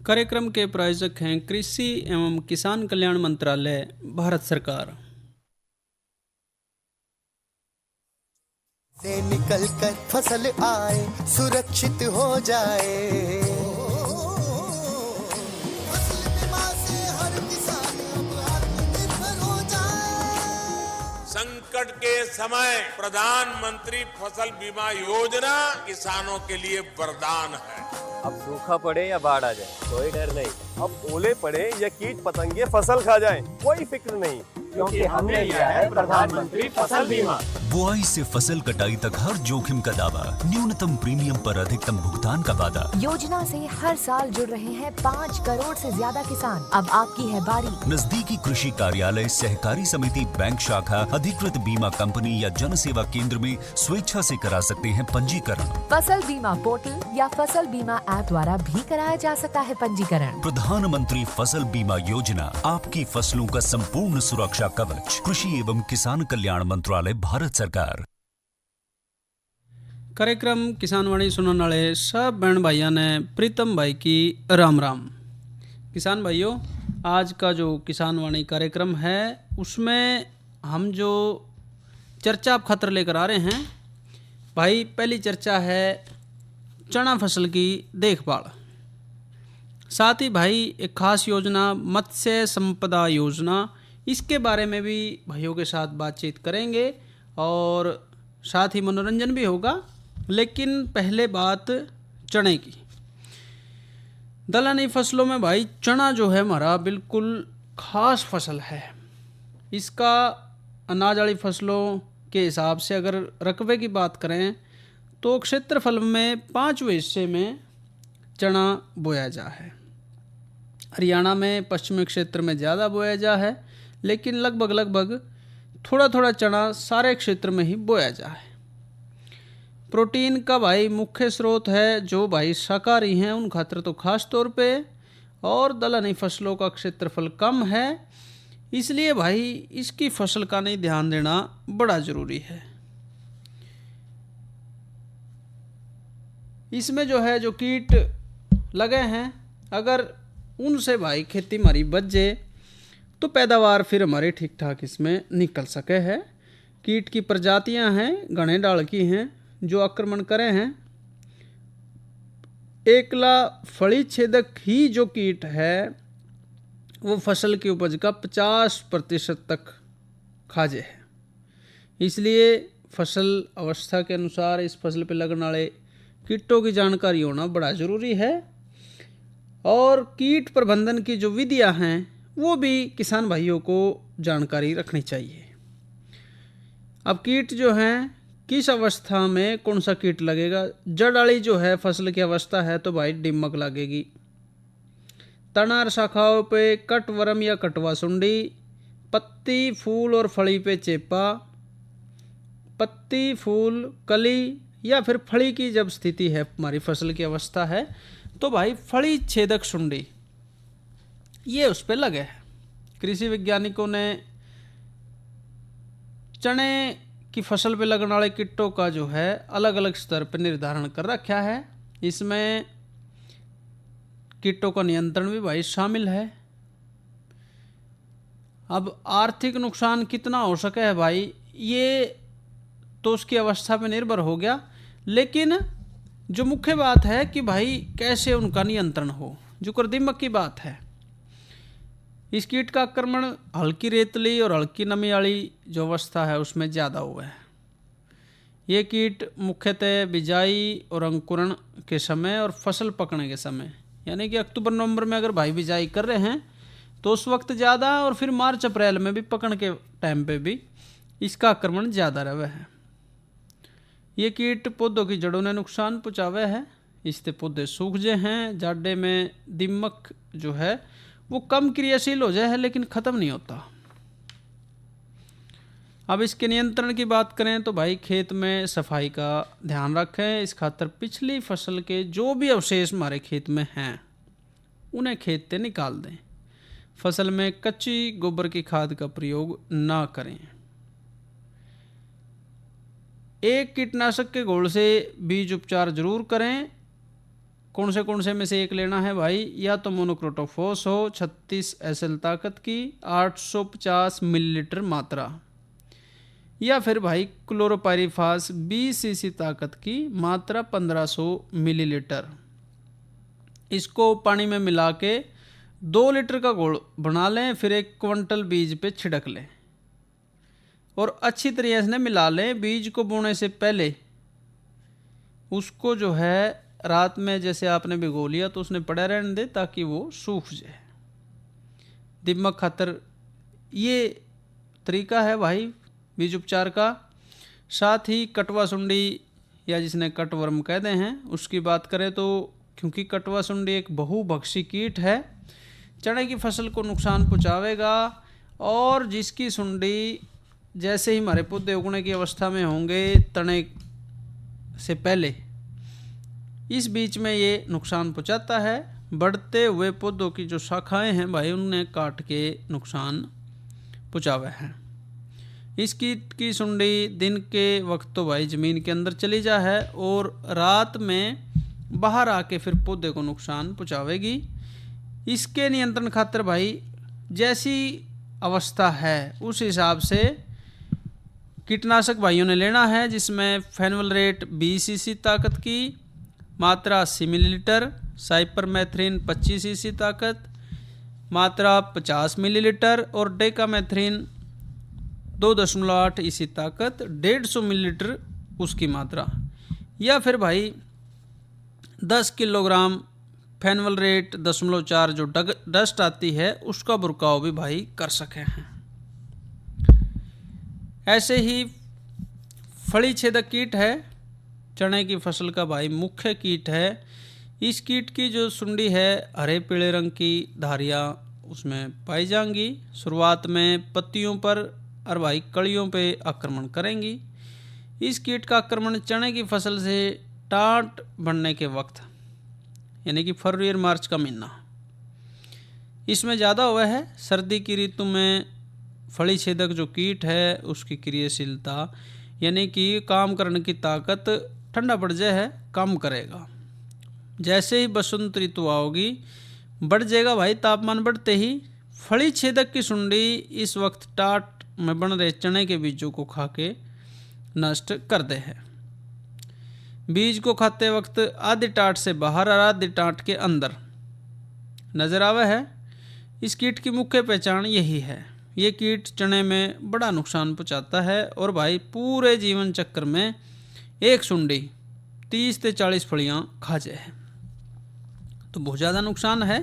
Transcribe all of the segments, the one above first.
कार्यक्रम के प्रायोजक हैं कृषि एवं किसान कल्याण मंत्रालय, भारत सरकार। से निकल कर फसल आए, सुरक्षित हो जाए, फसल बीमा से हर किसान अब आत्मनिर्भर हो जाए। संकट के समय प्रधानमंत्री फसल बीमा योजना किसानों के लिए वरदान है। अब सूखा पड़े या बाढ़ आ जाए कोई डर नहीं, अब ओले पड़े या कीट पतंगे फसल खा जाए कोई फिक्र नहीं, क्योंकि हमने लिया है प्रधानमंत्री फसल बीमा। बुआई से फसल कटाई तक हर जोखिम का दावा, न्यूनतम प्रीमियम पर अधिकतम भुगतान का वादा। योजना से हर साल जुड़ रहे हैं 5 करोड़ से ज्यादा किसान। अब आपकी है बारी। नजदीकी कृषि कार्यालय, सहकारी समिति, बैंक शाखा, अधिकृत बीमा कंपनी या जन सेवा केंद्र में स्वेच्छा से करा सकते हैं पंजीकरण। फसल बीमा पोर्टल या फसल बीमा ऐप द्वारा भी कराया जा सकता है पंजीकरण। प्रधानमंत्री फसल बीमा योजना, आपकी फसलों का संपूर्ण सुरक्षा कवच। कृषि एवं किसान कल्याण मंत्रालय, भारत सरकार। कार्यक्रम किसान वाणी सुनने वाले सब बहन भाइयों ने प्रीतम भाई की राम राम। किसान भाइयों, आज का जो किसान वाणी कार्यक्रम है उसमें हम जो चर्चा आप खतर लेकर आ रहे हैं भाई, पहली चर्चा है चना फसल की देखभाल। साथ ही भाई एक खास योजना मत्स्य संपदा योजना, इसके बारे में भी भाइयों के साथ बातचीत करेंगे और साथ ही मनोरंजन भी होगा। लेकिन पहले बात चने की। दलहनी फसलों में भाई चना जो है हमारा बिल्कुल खास फसल है। इसका अनाज वाली फसलों के हिसाब से अगर रकबे की बात करें तो क्षेत्रफल में 5वें हिस्से में चना बोया जा है। हरियाणा में पश्चिमी क्षेत्र में ज़्यादा बोया जा है, लेकिन लगभग थोड़ा थोड़ा चना सारे क्षेत्र में ही बोया जा है। प्रोटीन का भाई मुख्य स्रोत है जो भाई शाकाहारी हैं उन खातर तो खास तौर पे, और दलहनी फसलों का क्षेत्रफल कम है, इसलिए भाई इसकी फसल का नहीं ध्यान देना बड़ा ज़रूरी है। इसमें जो कीट लगे हैं, अगर उनसे भाई खेती हमारी बच जाए तो पैदावार फिर हमारे ठीक ठाक इसमें निकल सके है। कीट की प्रजातियां हैं, घने डाल की हैं जो आक्रमण करे हैं। एकला फली छेदक ही जो कीट है वो फसल की उपज का 50% तक खाजे है। इसलिए फसल अवस्था के अनुसार इस फसल पर लगने वाले कीटों की जानकारी होना बड़ा ज़रूरी है, और कीट प्रबंधन की जो विधियां हैं वो भी किसान भाइयों को जानकारी रखनी चाहिए। अब कीट जो हैं किस अवस्था में कौन सा कीट लगेगा। जड़ वाली जो है फसल की अवस्था है तो भाई दीमक लगेगी। तना और शाखाओं पे कटवर्म या कटवा सुंडी, पत्ती फूल और फली पे चेपा, पत्ती फूल कली या फिर फली की जब स्थिति है हमारी फसल की अवस्था है तो भाई फली छेदक सुंडी ये उस पर लगे हैं। कृषि वैज्ञानिकों ने चने की फसल पे लगने वाले कीटों का जो है अलग अलग स्तर पर निर्धारण कर रखा है। इसमें कीटों का नियंत्रण भी भाई शामिल है। अब आर्थिक नुकसान कितना हो सके है भाई, ये तो उसकी अवस्था पर निर्भर हो गया, लेकिन जो मुख्य बात है कि भाई कैसे उनका नियंत्रण हो। जो कर दीमक की बात है, इस कीट का आक्रमण हल्की रेतली और हल्की नमी वाली जो अवस्था है उसमें ज़्यादा हुआ है। ये कीट मुख्यतः बिजाई और अंकुरण के समय और फसल पकने के समय, यानी कि अक्टूबर नवंबर में अगर भाई बिजाई कर रहे हैं तो उस वक्त ज़्यादा, और फिर मार्च अप्रैल में भी पकड़ के टाइम पे भी इसका आक्रमण ज़्यादा रहे है। ये कीट पौधों की जड़ों ने नुकसान पहुँचावे है, इससे पौधे सूख जाए हैं। जाडे में दीमक जो है वो कम क्रियाशील हो जाए है लेकिन ख़त्म नहीं होता। अब इसके नियंत्रण की बात करें तो भाई खेत में सफाई का ध्यान रखें। इस खातर पिछली फसल के जो भी अवशेष हमारे खेत में हैं उन्हें खेत से निकाल दें। फसल में कच्ची गोबर की खाद का प्रयोग ना करें। एक कीटनाशक के घोल से बीज उपचार जरूर करें। कौन से में से एक लेना है भाई, या तो मोनोक्रोटोफॉस हो 36 SL ताकत की 850 मिलीलीटर मात्रा, या फिर भाई क्लोरोपाइरीफास 20 cc ताकत की मात्रा 1500 मिलीलीटर। इसको पानी में मिला के 2 लीटर का घोल बना लें, फिर 1 क्विंटल बीज पे छिड़क लें और अच्छी तरह से मिला लें। बीज को बोने से पहले उसको जो है रात में जैसे आपने भिगो लिया तो उसने पड़ा रहने दे ताकि वो सूख जाए। दीमक खातर ये तरीका है भाई बीज उपचार का। साथ ही कटवा सुंडी या जिसने कटवर्म कहते हैं उसकी बात करें तो, क्योंकि कटवा सुंडी एक बहुभक्षी कीट है, चने की फसल को नुकसान पहुंचावेगा और जिसकी सुंडी जैसे ही हमारे पौधे उगने की अवस्था में होंगे तने से पहले, इस बीच में ये नुकसान पहुंचाता है। बढ़ते हुए पौधों की जो शाखाएं हैं भाई उन्हें काट के नुकसान पहुंचावे हैं। इस कीट की सुंडी दिन के वक्त तो भाई ज़मीन के अंदर चली जा है और रात में बाहर आके फिर पौधे को नुकसान पहुंचावेगी। इसके नियंत्रण खातिर भाई जैसी अवस्था है उस हिसाब से कीटनाशक भाइयों ने लेना है, जिसमें फेनवलरेट 20 cc ताकत की मात्रा 80 मिलीलीटर, साइपरमेथ्रिन 25 cc ताकत मात्रा 50 मिलीलीटर और डेकामेथ्रिन 2.8 EC ताकत 150 मिलीलीटर उसकी मात्रा, या फिर भाई 10 किलोग्राम फेनवलरेट 0.4 जो डस्ट आती है उसका बुरकाव भी भाई कर सके हैं। ऐसे ही फली छेदक कीट है, चने की फसल का भाई मुख्य कीट है। इस कीट की जो सुंडी है हरे पीले रंग की धारियाँ उसमें पाई जाएंगी। शुरुआत में पत्तियों पर और भाई कलियों पे आक्रमण करेंगी। इस कीट का आक्रमण चने की फसल से टाट बढ़ने के वक्त यानी कि फरवरी और मार्च का महीना इसमें ज़्यादा हुआ है। सर्दी की ऋतु में फली छेदक जो कीट है उसकी क्रियाशीलता यानी कि काम करने की ताकत ठंडा पड़ जाए है कम करेगा। जैसे ही बसंत ऋतु आओगी बढ़ जाएगा भाई, तापमान बढ़ते ही फली छेदक की सुंडी इस वक्त टाट में बन रहे चने के बीजों को खा के नष्ट कर दे है। बीज को खाते वक्त आधी टाट से बाहर और आधी टाट के अंदर नजर आवे है। इस कीट की मुख्य पहचान यही है। ये कीट चने में बड़ा नुकसान पहुंचाता है और भाई पूरे जीवन चक्र में एक सुंडी 30 से 40 फलियां खा जाए है, तो बहुत ज़्यादा नुकसान है।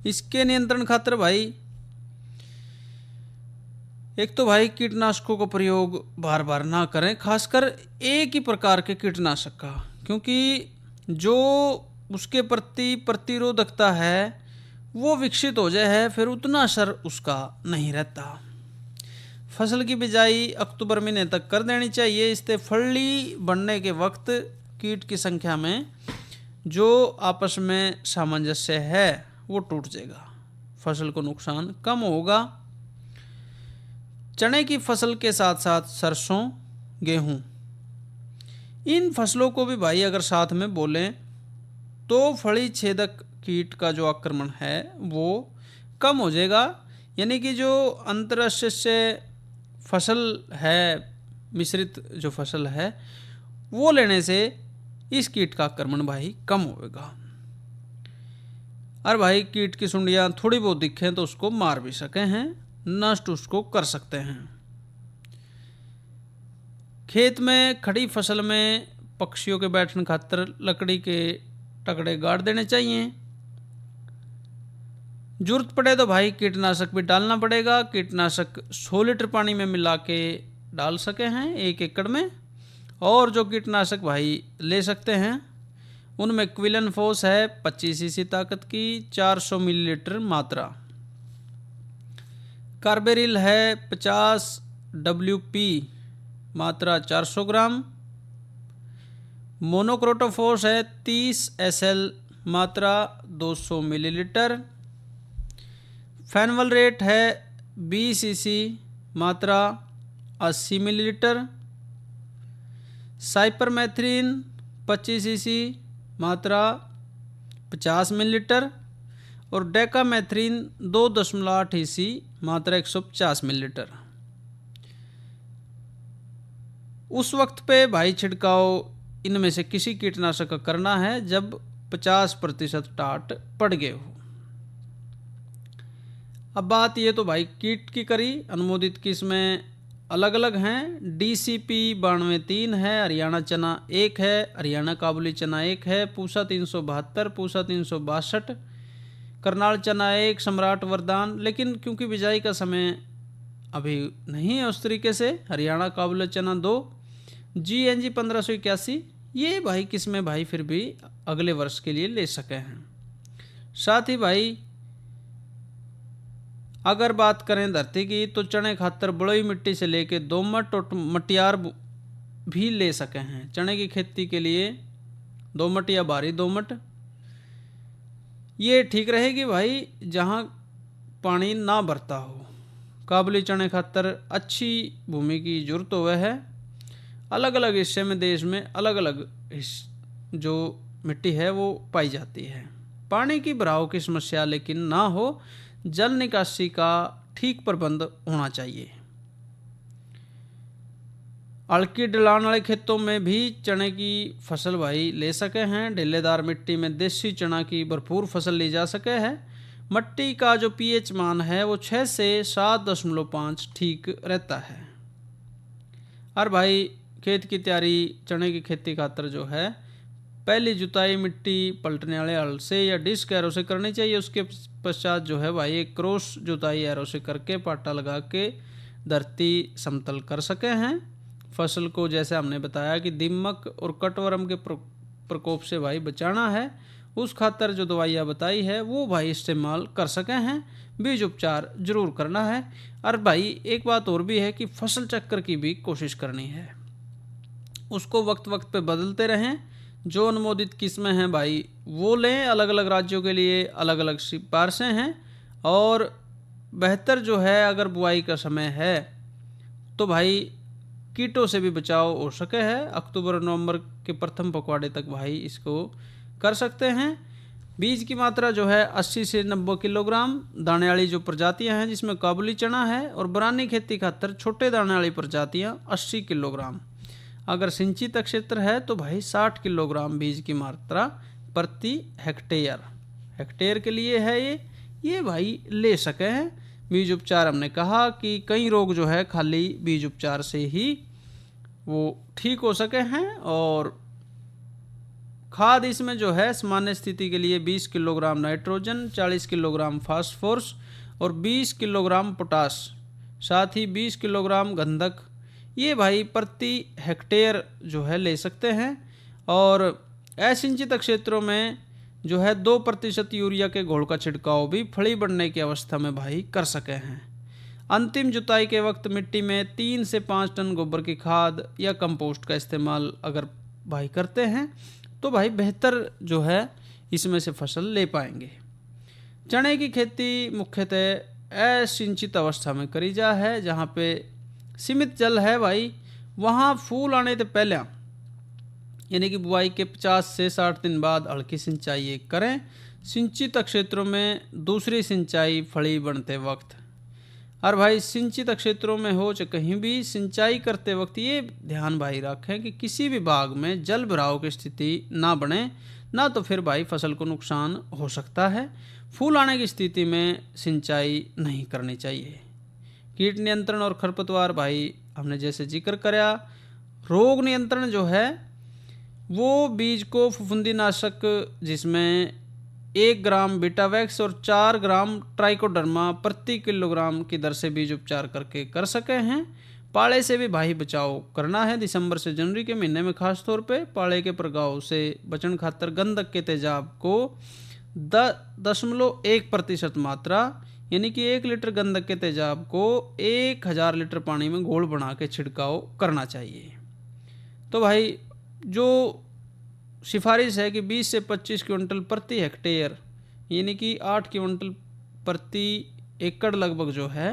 इसके नियंत्रण खातिर भाई एक तो भाई कीटनाशकों का प्रयोग बार बार ना करें, खासकर एक ही प्रकार के कीटनाशक का, क्योंकि जो उसके प्रति प्रतिरोधकता है वो विकसित हो जाए है फिर उतना असर उसका नहीं रहता। फसल की बिजाई अक्टूबर महीने तक कर देनी चाहिए। इससे फली बनने के वक्त कीट की संख्या में जो आपस में सामंजस्य है वो टूट जाएगा, फसल को नुकसान कम होगा। चने की फसल के साथ साथ सरसों, गेहूं, इन फसलों को भी भाई अगर साथ में बोलें तो फली छेदक कीट का जो आक्रमण है वो कम हो जाएगा। यानी कि जो अंतरशस्य फसल है, मिश्रित जो फसल है वो लेने से इस कीट का आक्रमण भाई कम होगा। और भाई कीट की सुंडियाँ थोड़ी बहुत दिखें तो उसको मार भी सके हैं, नष्ट उसको कर सकते हैं। खेत में खड़ी फसल में पक्षियों के बैठने खातिर लकड़ी के टकड़े गाड़ देने चाहिए। जरूरत पड़े तो भाई कीटनाशक भी डालना पड़ेगा। कीटनाशक 100 लीटर पानी में मिला के डाल सके हैं 1 एकड़ में। और जो कीटनाशक भाई ले सकते हैं उनमें क्विलन-फोस है 25 cc ताकत की 400 मिलीलीटर मात्रा, कार्बेरिल है 50 WP मात्रा 400 ग्राम, मोनोक्रोटोफॉस है 30 SL मात्रा 200 मिलीलीटर, फेनवलरेट है 20 cc मात्रा 80 मिलीलीटर, साइपरमेथ्रिन 25 cc मात्रा 50 मिलीलीटर और डेकामेथ्रिन 2.8 EC मात्रा 150 मिलीलीटर। उस वक्त पे भाई छिड़काव इनमें से किसी कीटनाशक का करना है जब 50% टाट पड़ गए हो। अब बात ये तो भाई कीट की करी। अनुमोदित किस्में अलग अलग हैं। DCP 92-3 है, हरियाणा चना 1 है, हरियाणा काबुली चना 1 है, पूसा 372, पूसा 362, करनाल चना 1, सम्राट वरदान। लेकिन क्योंकि बिजाई का समय अभी नहीं है उस तरीके से, हरियाणा काबुली चना 2, GNG 1581, ये भाई किस्में भाई फिर भी अगले वर्ष के लिए ले सके हैं। साथ ही भाई अगर बात करें धरती की तो चने खातर बलुई मिट्टी से लेके दोमट और मटियार भी ले सके हैं। चने की खेती के लिए दोमट या भारी दोमट ये ठीक रहेगी भाई जहां पानी ना भरता हो। काबुली चने खातर अच्छी भूमि की जरूरत हुआ है। अलग अलग हिस्से में देश में अलग अलग जो मिट्टी है वो पाई जाती है। पानी की भराव की समस्या लेकिन ना हो, जल निकासी का ठीक प्रबंध होना चाहिए। हल्की ढलान वाले खेतों में भी चने की फसल भाई ले सके हैं। ढीलेदार मिट्टी में देसी चना की भरपूर फसल ली जा सके है। मिट्टी का जो pH मान है वो 6 से 7.5 ठीक रहता है। और भाई खेत की तैयारी चने की खेती खातर जो है पहली जुताई मिट्टी पलटने वाले हल से या डिस्क एरो से करनी चाहिए। उसके पश्चात जो है भाई एक क्रॉस जुताई एरो से करके पाटा लगा के धरती समतल कर सके हैं। फसल को जैसे हमने बताया कि दीमक और कटवर्म के प्रकोप से भाई बचाना है, उस खातर जो दवाइयाँ बताई है वो भाई इस्तेमाल कर सके हैं। बीज उपचार जरूर करना है। और भाई एक बात और भी है कि फसल चक्कर की भी कोशिश करनी है, उसको वक्त वक्त पे बदलते रहें। जो अनुमोदित किस्में हैं भाई वो लें। अलग अलग राज्यों के लिए अलग अलग सिफारिशें हैं। और बेहतर जो है अगर बुआई का समय है तो भाई कीटों से भी बचाव हो सके है। अक्टूबर और नवंबर के प्रथम पखवाड़े तक भाई इसको कर सकते हैं। बीज की मात्रा जो है 80 से 90 किलोग्राम। दाने वाली जो प्रजातियां हैं जिसमें काबुली चना है और बरानी खेती खातर छोटे दाने वाली प्रजातियां 80 किलोग्राम। अगर सिंचित क्षेत्र है तो भाई 60 किलोग्राम बीज की मात्रा प्रति हेक्टेयर के लिए है। ये भाई ले सके हैं। बीज उपचार हमने कहा कि कई रोग जो है खाली बीज उपचार से ही वो ठीक हो सके हैं। और खाद इसमें जो है सामान्य स्थिति के लिए 20 किलोग्राम नाइट्रोजन, 40 किलोग्राम फास्फोरस और 20 किलोग्राम पोटास, साथ ही 20 किलोग्राम गंधक, ये भाई प्रति हेक्टेयर जो है ले सकते हैं। और असिंचित क्षेत्रों में जो है 2% यूरिया के घोल का छिड़काव भी फली बढ़ने की अवस्था में भाई कर सके हैं। अंतिम जुताई के वक्त मिट्टी में 3 से 5 टन गोबर की खाद या कंपोस्ट का इस्तेमाल अगर भाई करते हैं तो भाई बेहतर जो है इसमें से फसल ले पाएंगे। चने की खेती मुख्यतः असिंचित अवस्था में करी जा है। जहाँ पे सीमित जल है भाई वहाँ फूल आने से पहले यानी कि बुआई के 50 से 60 दिन बाद हल्की सिंचाई करें। सिंचित क्षेत्रों में दूसरी सिंचाई फली बनते वक्त। और भाई सिंचित क्षेत्रों में हो चाहे कहीं भी सिंचाई करते वक्त ये ध्यान भाई रखें कि किसी भी बाग में जल भराव की स्थिति ना बने, ना तो फिर भाई फसल को नुकसान हो सकता है। फूल आने की स्थिति में सिंचाई नहीं करनी चाहिए। कीट नियंत्रण और खरपतवार भाई हमने जैसे जिक्र कराया। रोग नियंत्रण जो है वो बीज को फफूंदीनाशक जिसमें 1 ग्राम बीटावैक्स और 4 ग्राम ट्राइकोडर्मा प्रति किलोग्राम की दर से बीज उपचार करके कर सके हैं। पाले से भी भाई बचाव करना है। दिसंबर से जनवरी के महीने में खास तौर पे पाले के प्रभाव से बचन खातर गंधक के तेजाब को 0.1% मात्रा यानी कि 1 लीटर गंधक के तेजाब को 1000 लीटर पानी में घोल बना के छिड़काव करना चाहिए। तो भाई जो सिफारिश है कि 20 से 25 क्विंटल प्रति हेक्टेयर यानी कि 8 क्विंटल प्रति एकड़ लगभग जो है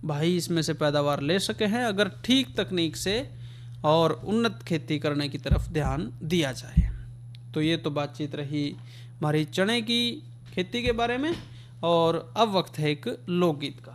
भाई इसमें से पैदावार ले सके हैं अगर ठीक तकनीक से और उन्नत खेती करने की तरफ ध्यान दिया जाए। तो ये तो बातचीत रही हमारी चने की खेती के बारे में। और अब वक्त है एक लोकगीत का।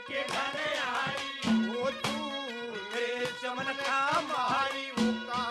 के घर आई, वो तू मेरे चमन का मारी, वो का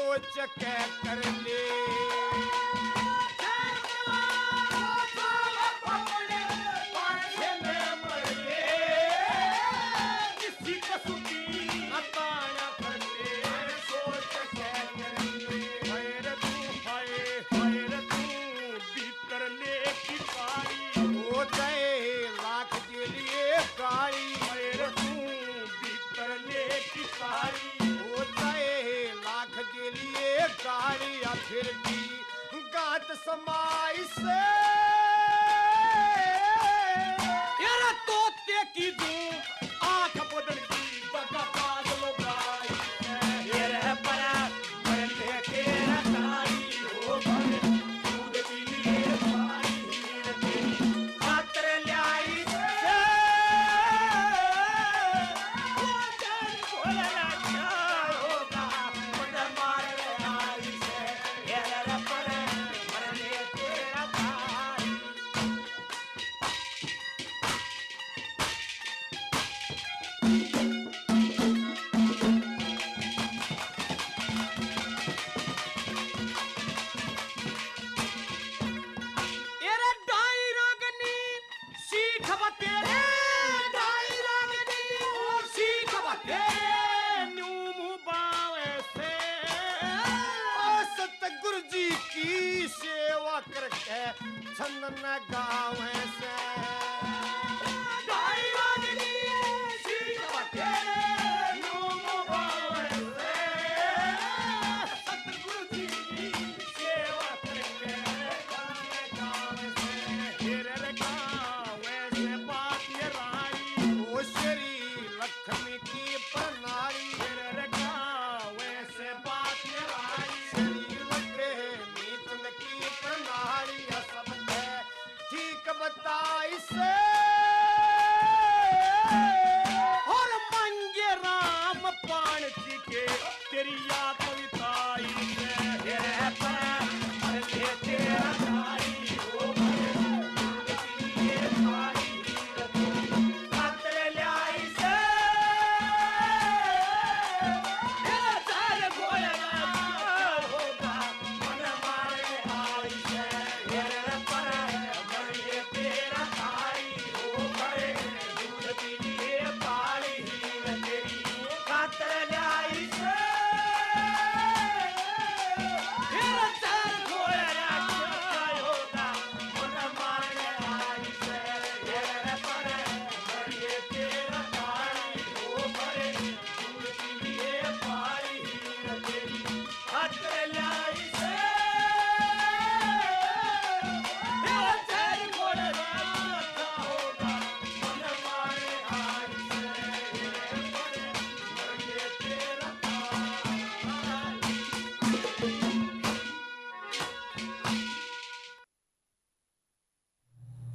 सोच के कर ले फिर भी गात समाई से तेरा तोते की दूं आंख बदल की बगा बादल गाई ये रह परा मरने के रताई हो भले दूध पी लिए पानी खातर लाई से वो जान बोला क्या होगा मन मार आई से ये रह परा मरने के रताई तेरे डाई रागनी सीख बतेरे डाई रागनी सीख बतेरे न्यू मुबावे से सतगुरु जी की सेवा करके छंदन गावे से डाई रागनी सीख बतेरे न्यू मुबावे से सतगुरु जी की सेवा करके लक्ष्मी की प्रणाली से बात श्री लक्ष्मी की प्रणाली सब ठीक बताई से और मंगे राम पाण जी के तेरी याद कविताई से तेरा तारी हो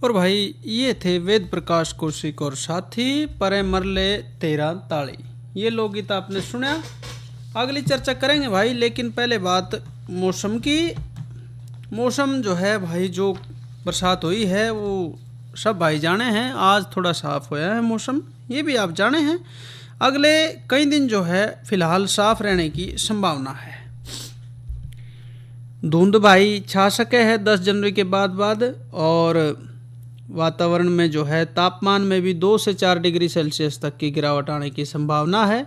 और भाई ये थे वेद प्रकाश कौशिक और साथी परे मरले तेरा ताली। ये लोकगीत आपने सुना। अगली चर्चा करेंगे भाई, लेकिन पहले बात मौसम की। मौसम जो है भाई, जो बरसात हुई है वो सब भाई जाने हैं। आज थोड़ा साफ होया है मौसम, ये भी आप जाने हैं। अगले कई दिन जो है फिलहाल साफ रहने की संभावना है। धुंध भाई छा सके है 10 जनवरी के बाद और वातावरण में जो है तापमान में भी 2 से 4 डिग्री सेल्सियस तक की गिरावट आने की संभावना है।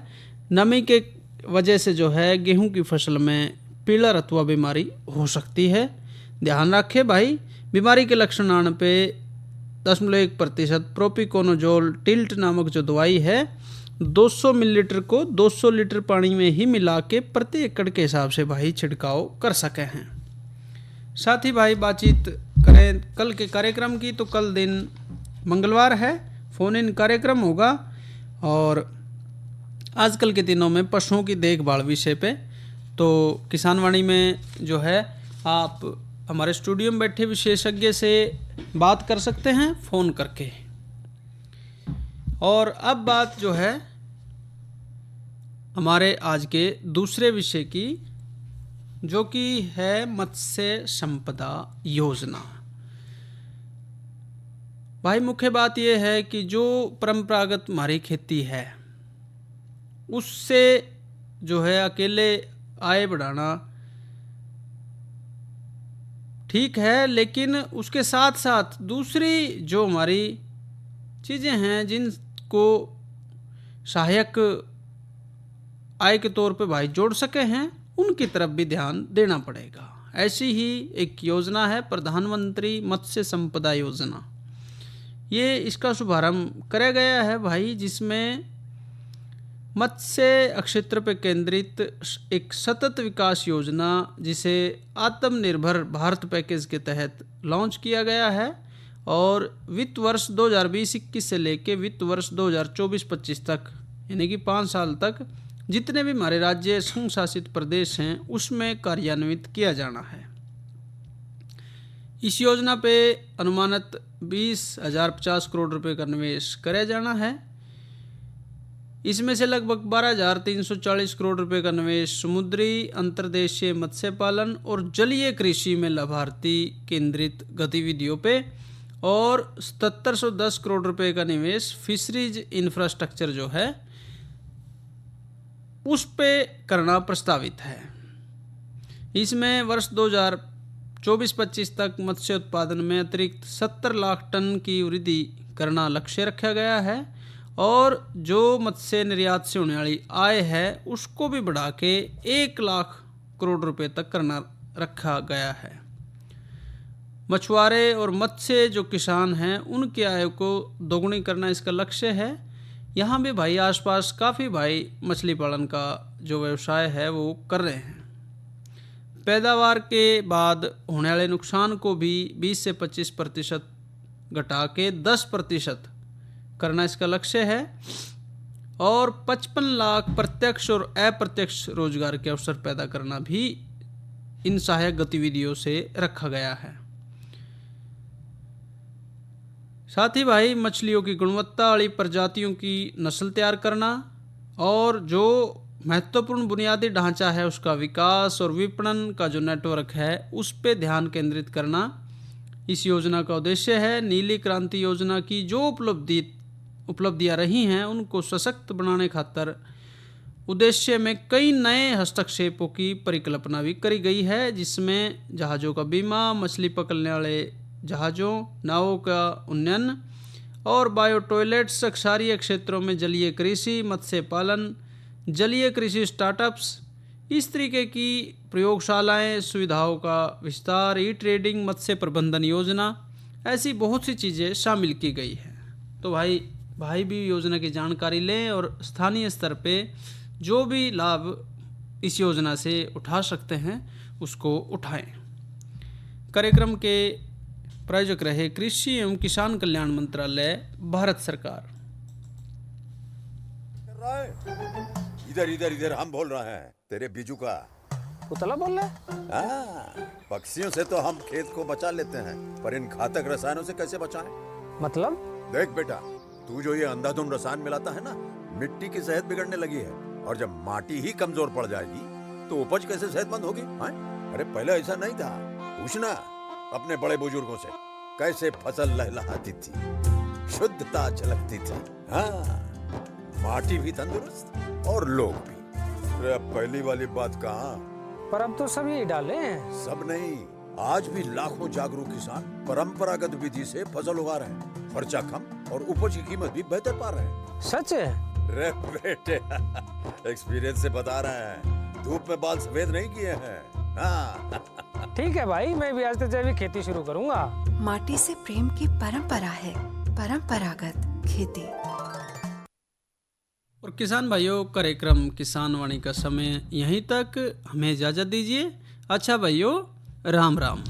नमी के वजह से जो है गेहूं की फसल में पीला रतुआ बीमारी हो सकती है। ध्यान रखें भाई, बीमारी के लक्षण आने पे 0.1% प्रोपिकोनोजोल टिल्ट नामक जो दवाई है 200 मिलीलीटर को 200 लीटर पानी में ही मिला के प्रति एकड़ के हिसाब से भाई छिड़काव कर सके हैं। साथ ही भाई बातचीत करें कल के कार्यक्रम की, तो कल दिन मंगलवार है, फ़ोन इन कार्यक्रम होगा और आजकल के दिनों में पशुओं की देखभाल विषय पे। तो किसानवाणी में जो है आप हमारे स्टूडियो में बैठे विशेषज्ञ से बात कर सकते हैं फ़ोन करके। और अब बात जो है हमारे आज के दूसरे विषय की, जो कि है मत्स्य संपदा योजना। भाई मुख्य बात यह है कि जो परंपरागत हमारी खेती है उससे जो है अकेले आय बढ़ाना ठीक है, लेकिन उसके साथ साथ दूसरी जो हमारी चीज़ें हैं जिनको सहायक आय के तौर पे भाई जोड़ सके हैं, उनकी तरफ भी ध्यान देना पड़ेगा। ऐसी ही एक योजना है प्रधानमंत्री मत्स्य संपदा योजना। ये इसका शुभारंभ कराया गया है भाई, जिसमें मत्स्य क्षेत्र पर केंद्रित एक सतत विकास योजना जिसे आत्मनिर्भर भारत पैकेज के तहत लॉन्च किया गया है और वित्त वर्ष 2020-21 से लेके वित्त वर्ष 2024-25 तक यानी कि 5 साल तक जितने भी हमारे राज्य संघ शासित प्रदेश हैं उसमें कार्यान्वित किया जाना है। इस योजना पे अनुमानित 20,050 करोड़ रुपए का निवेश कराया जाना है। इसमें से लगभग 12,340 करोड़ रुपए का निवेश समुद्री अंतर्देशीय मत्स्य पालन और जलीय कृषि में लाभार्थी केंद्रित गतिविधियों पे और 7,710 करोड़ रुपए का निवेश फिशरीज इंफ्रास्ट्रक्चर जो है उस पे करना प्रस्तावित है। इसमें वर्ष 2024-25 तक मत्स्य उत्पादन में अतिरिक्त 70 लाख टन की वृद्धि करना लक्ष्य रखा गया है और जो मत्स्य निर्यात से होने वाली आय है उसको भी बढ़ा के 1 लाख करोड़ रुपए तक करना रखा गया है। मछुआरे और मत्स्य जो किसान हैं उनकी आय को दोगुनी करना इसका लक्ष्य है। यहाँ भी भाई आसपास काफ़ी भाई मछली पालन का जो व्यवसाय है वो कर रहे हैं। पैदावार के बाद होने वाले नुकसान को भी 20 से 25% घटा के 10% करना इसका लक्ष्य है और 55 लाख प्रत्यक्ष और अप्रत्यक्ष रोजगार के अवसर पैदा करना भी इन सहायक गतिविधियों से रखा गया है। साथ ही भाई मछलियों की गुणवत्ता वाली प्रजातियों की नस्ल तैयार करना और जो महत्वपूर्ण बुनियादी ढांचा है उसका विकास और विपणन का जो नेटवर्क है उस पे ध्यान केंद्रित करना इस योजना का उद्देश्य है। नीली क्रांति योजना की जो उपलब्धियां रही हैं उनको सशक्त बनाने खातिर उद्देश्य में कई नए हस्तक्षेपों की परिकल्पना भी करी गई है, जिसमें जहाज़ों का बीमा, मछली पकड़ने वाले जहाज़ों, नावों का उन्नयन और बायो टॉयलेट्स, क्षारीय क्षेत्रों में जलीय कृषि, मत्स्य पालन, जलीय कृषि स्टार्टअप्स, इस तरीके की प्रयोगशालाएं, सुविधाओं का विस्तार, ई ट्रेडिंग, मत्स्य प्रबंधन योजना, ऐसी बहुत सी चीज़ें शामिल की गई हैं। तो भाई भी योजना की जानकारी लें और स्थानीय स्तर पे जो भी लाभ इस योजना से उठा सकते हैं उसको उठाएं। कार्यक्रम के प्रायोजक रहे कृषि एवं किसान कल्याण मंत्रालय, भारत सरकार। इधर इधर इधर हम बोल रहे हैं तेरे बीजू का पुतला बोल रहा है? हाँ, पक्षियों से तो हम खेत को बचा लेते हैं पर इन घातक रसायनों से कैसे बचाएं? मतलब? देख बेटा, तू जो ये अंधाधुंध रसायन मिलाता है ना, मिट्टी की सेहत बिगड़ने लगी है और जब माटी ही कमजोर पड़ जाएगी तो उपज कैसे सेहतमंद होगी? अरे पहले ऐसा नहीं था, पूछना अपने बड़े बुजुर्गों से कैसे फसल लहलहाती थी, शुद्धता झलकती थी। हाँ, माटी भी तंदुरुस्त और लोग भी। अरे अब पहली वाली बात कहाँ? पर अब तो सब यही डाले हैं। सब नहीं, आज भी लाखों जागरूक किसान परंपरागत विधि से फसल उगा रहे हैं, खर्चा कम और उपज की कीमत भी बेहतर पा रहे हैं। सच है? रे बेटे, एक्सपीरियंस से बता रहे हैं, धूप में बाल सफेद नहीं किए हैं। हाँ। ठीक है भाई, मैं भी आज से जैविक खेती शुरू करूंगा। माटी से प्रेम की परंपरा है, परंपरागत खेती। और किसान भाइयों, कार्यक्रम किसान वाणी का समय यहीं तक, हमें इजाजत दीजिए। अच्छा भाइयों, राम राम।